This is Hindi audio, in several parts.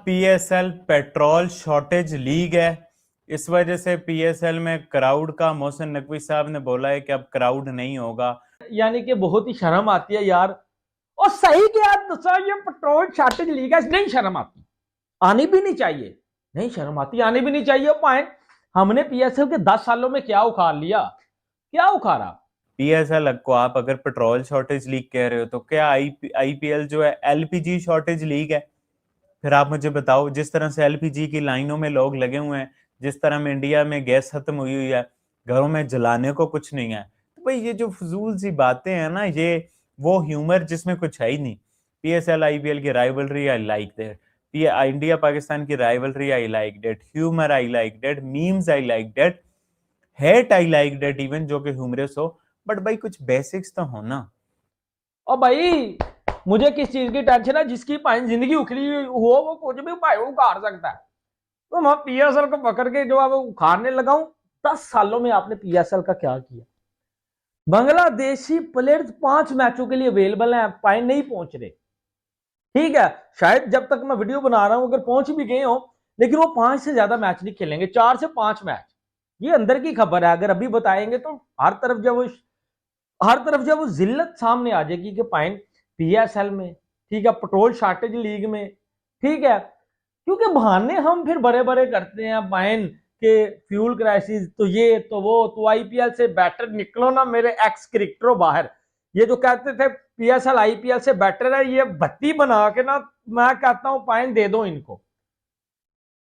पीएसएल पेट्रोल शॉर्टेज लीग है। इस वजह से पीएसएल में क्राउड का मोहसिन नकवी साहब ने बोला है कि अब क्राउड नहीं होगा। यानी कि बहुत ही शर्म आती है यार। और सही क्या दसा, ये पेट्रोल शॉर्टेज लीग है, नहीं शर्म आती, आनी भी नहीं चाहिए। नहीं शर्म आती, आनी भी नहीं चाहिए। पॉइंट, हमने पीएसएल के 10 सालों में क्या उखाड़ लिया, क्या उखाड़ा। पीएसएल को आप अगर पेट्रोल शॉर्टेज लीग कह रहे हो तो क्या आईपीएल जो है एलपीजी शॉर्टेज लीग है? फिर आप मुझे बताओ, जिस तरह से एलपीजी की लाइनों में लोग लगे हुए हैं, जिस तरह में इंडिया में गैस खत्म हुई हुई है, घरों में जलाने को कुछ नहीं है, तो भाई ये जो फजूल सी बातें हैं ना, ये वो ह्यूमर जिसमें कुछ है ही नहीं। पीएसएल आईपीएल की rivalry I like that, India Pakistan की rivalry I like that, humour I like that, memes I like that, hate I like that even, जो कि ह्यूमरस हो, बट भाई कुछ बेसिक्स तो हो ना। और भाई मुझे किस चीज की टेंशन है, जिसकी जिंदगी उखड़ी हो वो कुछ भी भाई उखाड़ सकता है। तो मैं पीएसएल को पकड़ के जो है वो उखाड़ने लगा हूं। 10 सालों में आपने पीएसएल का क्या किया? बांग्लादेशी प्लेयर्स 5 मैचों के लिए अवेलेबल हैं, पाए नहीं पहुंच रहे। ठीक है, शायद जब तक मैं वीडियो बना रहा हूं अगर पहुंच भी गए हो, लेकिन वो 5 से ज्यादा मैच नहीं खेलेंगे, 4 से 5 मैच। ये अंदर की खबर है, अगर अभी बताएंगे तो हर तरफ जब वो जिल्लत सामने आ जाएगी कि पाइन पीएसएल में, ठीक है, पेट्रोल शॉर्टेज लीग में, ठीक है। क्योंकि बहाने हम फिर बड़े बड़े करते हैं पाइन के, फ्यूल क्राइसिस, तो ये तो वो, तो आईपीएल से बेटर निकलो ना मेरे एक्स क्रिकेटरों बाहर। ये जो कहते थे पीएसएल आईपीएल से बेटर है, ये बत्ती बना के ना, मैं कहता हूं पाइन दे दो इनको।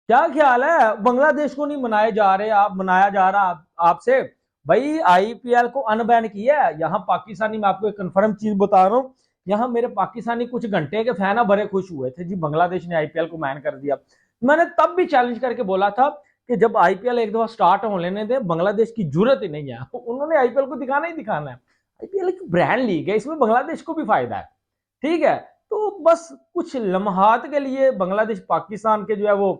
क्या ख्याल है? बांग्लादेश को नहीं मनाए जा रहे, आप मनाया जा रहा आपसे। भाई आईपीएल को अनबैन किया है यहाँ पाकिस्तानी, मैं आपको एक कंफर्म चीज बता रहा हूँ। यहाँ मेरे पाकिस्तानी कुछ घंटे के फैन बड़े खुश हुए थे जी, बांग्लादेश ने आईपीएल को बैन कर दिया। मैंने तब भी चैलेंज करके बोला था कि जब आईपीएल एक दफा स्टार्ट हो लेने दे, बांग्लादेश की जरूरत ही नहीं है। उन्होंने आईपीएल को दिखाना ही दिखाना है। आईपीएल एक ब्रांड लीग है, इसमें बांग्लादेश को भी फायदा है, ठीक है। तो बस कुछ लम्हात के लिए बांग्लादेश पाकिस्तान के जो है वो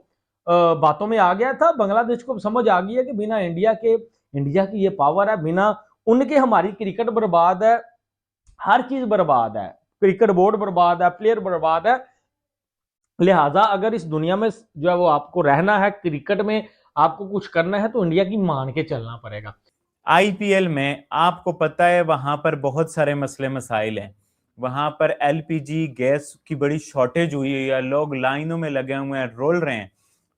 बातों में आ गया था। बांग्लादेश को समझ आ गई है कि बिना इंडिया की ये पावर है, बिना उनके हमारी क्रिकेट बर्बाद है, हर चीज बर्बाद है, क्रिकेट बोर्ड बर्बाद है, प्लेयर बर्बाद है। लिहाजा अगर इस दुनिया में जो है वो आपको रहना है, क्रिकेट में आपको कुछ करना है, तो इंडिया की मान के चलना पड़ेगा। आईपीएल में आपको पता है वहां पर बहुत सारे मसले मसाइल हैं। वहां पर एलपीजी गैस की बड़ी शॉर्टेज हुई है, या लोग लाइनों में लगे हुए हैं, रोल रहे हैं।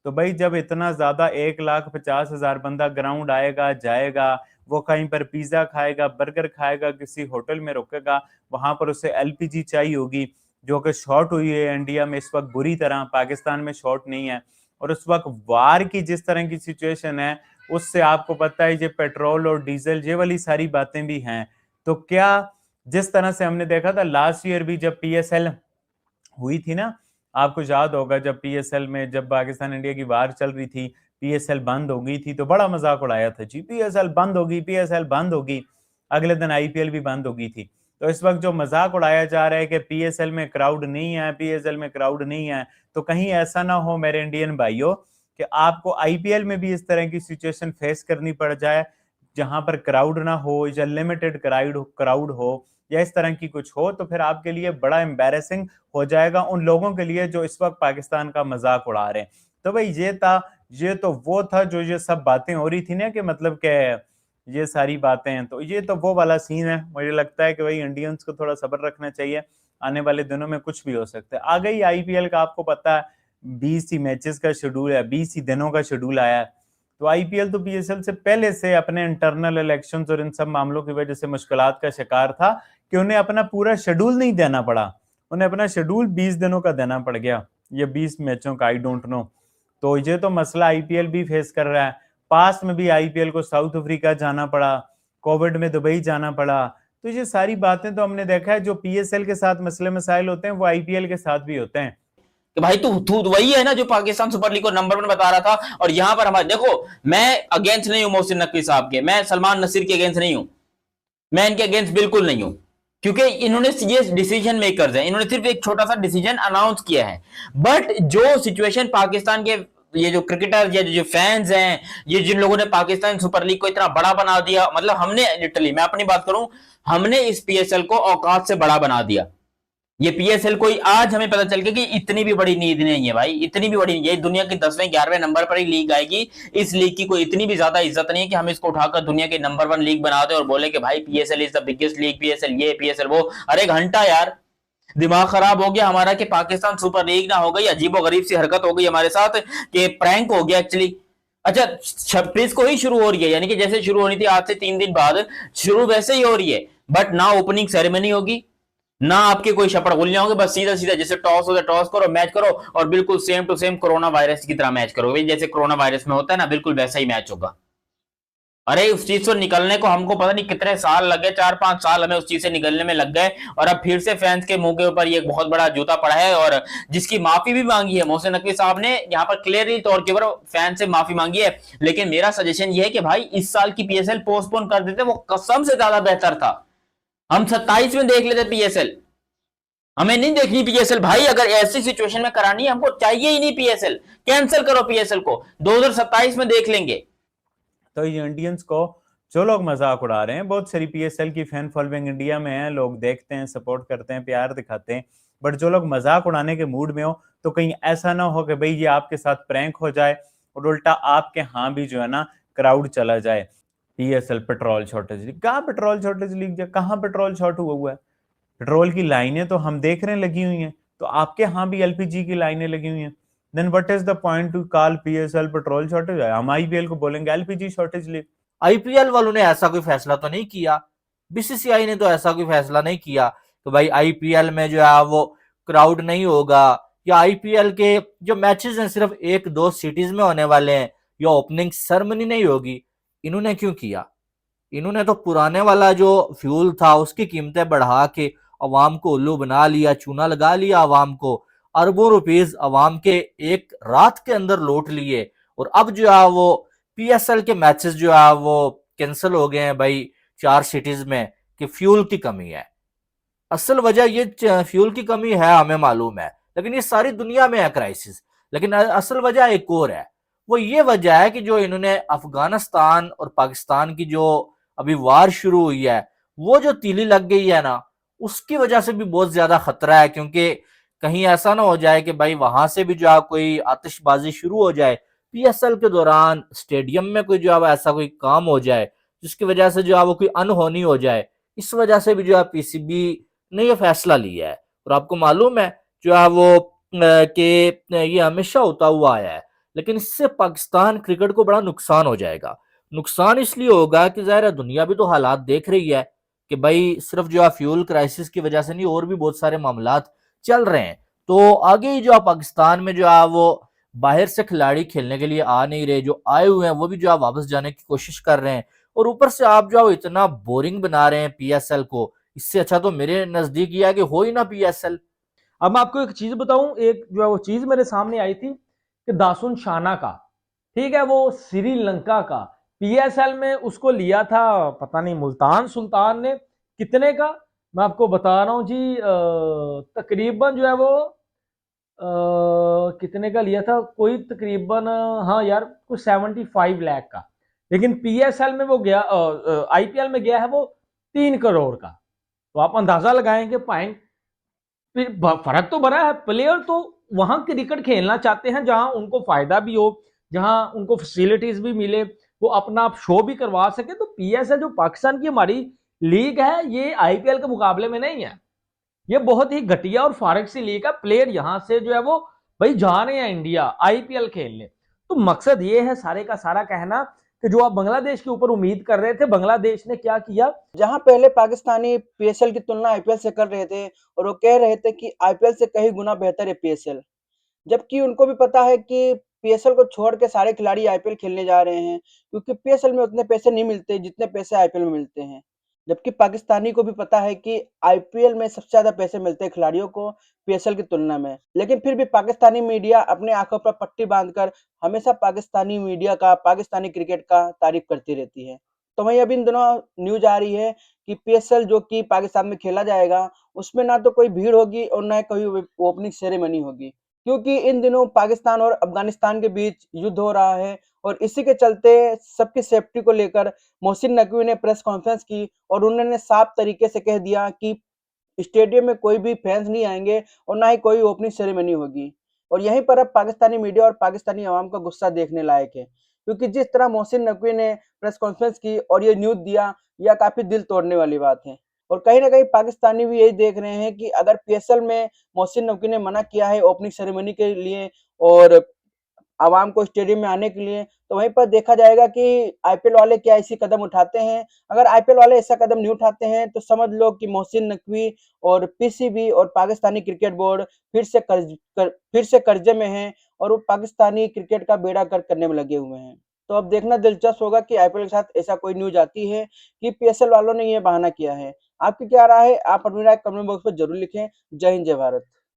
तो भाई जब इतना ज्यादा 1,50,000 बंदा ग्राउंड आएगा जाएगा, वो कहीं पर पिज्जा खाएगा, बर्गर खाएगा, किसी होटल में रुकेगा, वहां पर उसे एलपीजी चाहिए होगी, जो कि शॉर्ट हुई है इंडिया में इस वक्त बुरी तरह, पाकिस्तान में शॉर्ट नहीं है। और उस वक्त वार की जिस तरह की सिचुएशन है, उससे आपको पता है ये पेट्रोल और डीजल ये वाली सारी बातें भी हैं। तो क्या, जिस तरह से हमने देखा था लास्ट ईयर भी जब पीएसएल हुई थी ना, आपको याद होगा जब पीएसएल में जब पाकिस्तान इंडिया की वार चल रही थी, पीएसएल बंद हो गई थी, तो बड़ा मजाक उड़ाया था जी, पीएसएल बंद होगी, पीएसएल बंद होगी। अगले दिन आईपीएल भी बंद हो गई थी। तो इस वक्त जो मजाक उड़ाया जा रहा है कि पीएसएल में क्राउड नहीं है, पीएसएल में क्राउड नहीं है, तो कहीं ऐसा ना हो मेरे इंडियन भाइयों कि आपको आईपीएल में भी इस तरह की सिचुएशन फेस करनी पड़ जाए, जहां पर क्राउड ना हो या लिमिटेड क्राउड हो या इस तरह की कुछ हो, तो फिर आपके लिए बड़ा एम्बैरेसिंग हो जाएगा उन लोगों के लिए जो इस वक्त पाकिस्तान का मजाक उड़ा रहे हैं। तो भाई ये तो वो था जो ये सब बातें हो रही थी ना, कि मतलब कि ये सारी बातें हैं, तो ये तो वो वाला सीन है। मुझे लगता है कि भाई इंडियंस को थोड़ा सब्र रखना चाहिए, आने वाले दिनों में कुछ भी हो सकता है। आ गई आईपीएल का, आपको पता है 20 ही मैचेस का शेड्यूल है, 20 ही दिनों का शेड्यूल आया है। तो आईपीएल तो पीएसएल से पहले से अपने इंटरनल इलेक्शंस और इन सब मामलों की वजह से मुश्किलात का शिकार था कि उन्हें अपना पूरा शेड्यूल नहीं देना पड़ा, उन्हें अपना शेड्यूल 20 दिनों का देना पड़ गया, ये 20 मैचों का, आई डोंट नो। तो ये तो मसला आईपीएल भी फेस कर रहा है। पास्ट में भी आईपीएल को साउथ अफ्रीका जाना पड़ा, कोविड में दुबई जाना पड़ा। तो ये सारी बातें तो हमने देखा है, जो पीएसएल के साथ मसले मसाइल होते हैं वो आईपीएल के साथ भी होते हैं। कि भाई तू तू वही है ना जो पाकिस्तान सुपर लीग को नंबर 1 बता रहा था। और यहां पर हमारे देखो, मैं अगेंस्ट नहीं हूं मोहसिन नकवी साहब के, मैं सलमान नसीर के अगेंस्ट नहीं हूं, मैं इनके अगेंस्ट बिल्कुल नहीं हूं, क्योंकि इन्होंने ये डिसीजन मेकर्स हैं, इन्होंने सिर्फ एक छोटा सा डिसीजन अनाउंस किया है। बट जो सिचुएशन पाकिस्तान के ये जो क्रिकेटर या जो फैंस हैं, ये जिन लोगों ने पाकिस्तान सुपर लीग को इतना बड़ा बना दिया, मतलब हमने लिटरली, मैं अपनी बात करूं, हमने इस पीएसएल को औकात से बड़ा बना दिया। ये पीएसएल कोई आज हमें पता चल गया कि इतनी भी बड़ी नींद नहीं है भाई, इतनी भी बड़ी नहीं है, दुनिया की 10वें 11वें नंबर पर ही लीग आएगी। इस लीग की कोई इतनी भी ज्यादा इज्जत नहीं है कि हम इसको उठाकर दुनिया के नंबर 1 लीग बना दे और बोले कि भाई PSL is the biggest league, PSL ये पीएसएल वो। अरे घंटा यार, दिमाग खराब हो गया हमारा कि पाकिस्तान सुपर लीग ना हो गई, अजीबो गरीब सी हरकत हो गई हमारे साथ कि प्रैंक हो गया एक्चुअली। अच्छा 26 को ही शुरू हो रही है, यानी कि जैसे शुरू होनी थी आज से 3 दिन बाद शुरू वैसे ही हो रही है, बट ना ओपनिंग सेरेमनी होगी ना आपके कोई शपड़गुल्लियां होंगे, बस सीधा सीधा जैसे टॉस होता है टॉस करो मैच करो और बिल्कुल same to same corona virus की तरह मैच करो, जैसे कोरोना वायरस में होता है ना, बिल्कुल वैसा ही मैच होगा। अरे उस चीज से निकलने को हमको पता नहीं कितने साल लगे, 4-5 साल हमें उस चीज से निकलने में लग गए, और अब फिर से फैंस के मुंह के ऊपर ये बहुत बड़ा जूता पड़ा है, और जिसकी माफी भी मांगी है मोहसिन नकवी साहब ने यहाँ पर क्लियरली तौर के ऊपर फैन से माफी मांगी है। लेकिन मेरा सजेशन ये है कि भाई इस साल की पीएसएल पोस्टपोन कर देते, वो कसम से ज्यादा बेहतर था। हम 27 में देख लेते पीएसएल, हमें नहीं देखनी पीएसएल भाई, अगर ऐसी सिचुएशन में करानी है हमको चाहिए ही नहीं पीएसएल, कैंसिल करो पीएसएल को, 2027 में देख लेंगे। तो ये इंडियंस को जो लोग मजाक उड़ा रहे हैं, बहुत सारी पीएसएल की फैन फॉलोइंग इंडिया में है, लोग देखते हैं, सपोर्ट करते हैं, प्यार दिखाते हैं, बट जो लोग मजाक उड़ाने के मूड में हो तो कहीं ऐसा ना हो कि भाई ये आपके साथ प्रैंक हो जाए और उल्टा आपके यहाँ भी जो है ना क्राउड चला जाए। पीएसएल पेट्रोल शॉर्टेज लीग, कहाँ पेट्रोल शॉर्टेज लीग, कहाँ पेट्रोल शॉर्ट हुआ है? पेट्रोल की लाइनें तो हम देख रहे हैं लगी हुई हैं, तो आपके यहाँ भी एलपीजी की लाइनें लगी हुई हैं, then what is the point to call PSL petrol shortage? हम आईपीएल को बोलेंगे एलपीजी शॉर्टेज लीग। आईपीएल वालों ने ऐसा कोई फैसला तो नहीं किया, बीसीसीआई ने तो ऐसा कोई फैसला नहीं किया तो भाई आईपीएल में जो है वो क्राउड नहीं होगा, या आईपीएल के जो मैचेस हैं सिर्फ 1-2 सिटीज में होने वाले हैं, या ओपनिंग सेरेमनी नहीं होगी। इन्होंने क्यों किया? इन्होंने तो पुराने वाला जो फ्यूल था उसकी कीमतें बढ़ा के अवाम को उल्लू बना लिया, चूना लगा लिया अवाम को, अरबों रुपीस अवाम के एक रात के अंदर लौट लिए, और अब जो है वो पीएसएल के मैचेस जो है वो कैंसिल हो गए हैं भाई 4 सिटीज में कि फ्यूल की कमी है। असल वजह ये फ्यूल की कमी है हमें मालूम है, लेकिन ये सारी दुनिया में है क्राइसिस, लेकिन असल वजह एक और है। वो ये वजह है कि जो इन्होंने अफगानिस्तान और पाकिस्तान की जो अभी वार शुरू हुई है, वो जो तीली लग गई है ना, उसकी वजह से भी बहुत ज्यादा खतरा है, क्योंकि कहीं ऐसा ना हो जाए कि भाई वहां से भी जो है कोई आतिशबाजी शुरू हो जाए, पीएसएल के दौरान स्टेडियम में कोई जो है ऐसा कोई काम हो जाए जिसकी वजह से जो है वो कोई अनहोनी हो जाए। इस वजह से भी जो है पीसीबी ने ये फैसला लिया है। और आपको मालूम है जो है वो कि ये हमेशा होता हुआ आया है, लेकिन इससे पाकिस्तान क्रिकेट को बड़ा नुकसान हो जाएगा। नुकसान इसलिए होगा कि ज़ाहिर है दुनिया भी तो हालात देख रही है कि भाई सिर्फ जो है फ्यूल क्राइसिस की वजह से नहीं, और भी बहुत सारे मामलात चल रहे हैं। तो आगे ही जो है पाकिस्तान में जो है वो बाहर से खिलाड़ी खेलने के लिए आ नहीं रहे, जो आए हुए हैं वो भी जो है वापस जाने की कोशिश कर रहे हैं, और ऊपर से आप जो है वो इतना बोरिंग बना रहे हैं पीएसएल को। इससे अच्छा तो मेरे नजदीक ये है कि हो ही ना पीएसएल। अब मैं आपको एक चीज बताऊं, एक जो है वो चीज मेरे सामने आई थी कि दासुन शाना का, ठीक है, वो श्रीलंका का पीएसएल में उसको लिया था, पता नहीं मुल्तान सुल्तान ने कितने का, मैं आपको बता रहा हूं जी, तकरीबन जो है वो कितने का लिया था, कोई तकरीबन, हाँ यार कुछ 75 लाख का। लेकिन पीएसएल में वो गया, आईपीएल में गया है वो 3 करोड़ का। तो आप अंदाजा लगाएं कि पॉइंट, फिर फर्क तो बड़ा है। प्लेयर तो वहां क्रिकेट खेलना चाहते हैं जहां उनको फायदा भी हो, जहां उनको फैसिलिटीज भी मिले, वो अपना शो भी करवा सके। तो पीएसएल जो पाकिस्तान की हमारी लीग है, ये आईपीएल के मुकाबले में नहीं है, ये बहुत ही घटिया और फारग सी लीग है। प्लेयर यहां से जो है वो भाई जा रहे हैं इंडिया आईपीएल खेलने। तो मकसद ये है सारे का सारा कहना कि जो आप बांग्लादेश के ऊपर उम्मीद कर रहे थे, बांग्लादेश ने क्या किया, जहां पहले पाकिस्तानी पीएसएल की तुलना आईपीएल से कर रहे थे और वो कह रहे थे कि आईपीएल से कहीं गुना बेहतर है पीएसएल, जबकि उनको भी पता है कि पीएसएल को छोड़ के सारे खिलाड़ी आईपीएल खेलने जा रहे हैं, क्योंकि पीएसएल में उतने पैसे नहीं मिलते जितने पैसे आईपीएल में मिलते हैं। जबकि पाकिस्तानी को भी पता है कि आईपीएल में सबसे ज्यादा पैसे मिलते हैं खिलाड़ियों को पीएसएल की तुलना में, लेकिन फिर भी पाकिस्तानी मीडिया अपने आंखों पर पट्टी बांधकर हमेशा पाकिस्तानी मीडिया का, पाकिस्तानी क्रिकेट का तारीफ करती रहती है। तो वहीं अभी इन दिनों न्यूज आ रही है कि पीएसएल जो कि पाकिस्तान में खेला जाएगा, उसमें ना तो कोई भीड़ होगी और ना कोई ओपनिंग सेरेमनी होगी, क्योंकि इन दिनों पाकिस्तान और अफगानिस्तान के बीच युद्ध हो रहा है। और इसी के चलते सबकी सेफ्टी को लेकर मोहसिन नकवी ने प्रेस कॉन्फ्रेंस की और उन्होंने साफ तरीके से कह दिया कि स्टेडियम में कोई भी फैंस नहीं आएंगे और ना ही कोई ओपनिंग सेरेमनी होगी। और यहीं पर अब पाकिस्तानी मीडिया और पाकिस्तानी अवाम का गुस्सा देखने लायक है, क्योंकि जिस तरह मोहसिन नकवी ने प्रेस कॉन्फ्रेंस की और ये न्यूज़ दिया, यह काफ़ी दिल तोड़ने वाली बात है। और कहीं न कहीं पाकिस्तानी भी यही देख रहे हैं कि अगर पीएसएल में मोहसिन नकवी ने मना किया है ओपनिंग सेरेमनी के लिए और आवाम को स्टेडियम में आने के लिए, तो वहीं पर देखा जाएगा कि आईपीएल वाले क्या ऐसी कदम उठाते हैं। अगर आईपीएल वाले ऐसा कदम नहीं उठाते हैं तो समझ लो कि मोहसिन नकवी और पीसीबी और पाकिस्तानी क्रिकेट बोर्ड फिर से कर्जे में हैं और वो पाकिस्तानी क्रिकेट का बेड़ा गर्क करने में लगे हुए हैं। तो अब देखना दिलचस्प होगा कि आईपीएल के साथ ऐसा कोई न्यूज़ आती है कि पीएसएल वालों ने ये बहाना किया है। आपकी क्या राय है? आप अपनी राय कमेंट बॉक्स में ज़रूर लिखें। जय हिंद, जय भारत।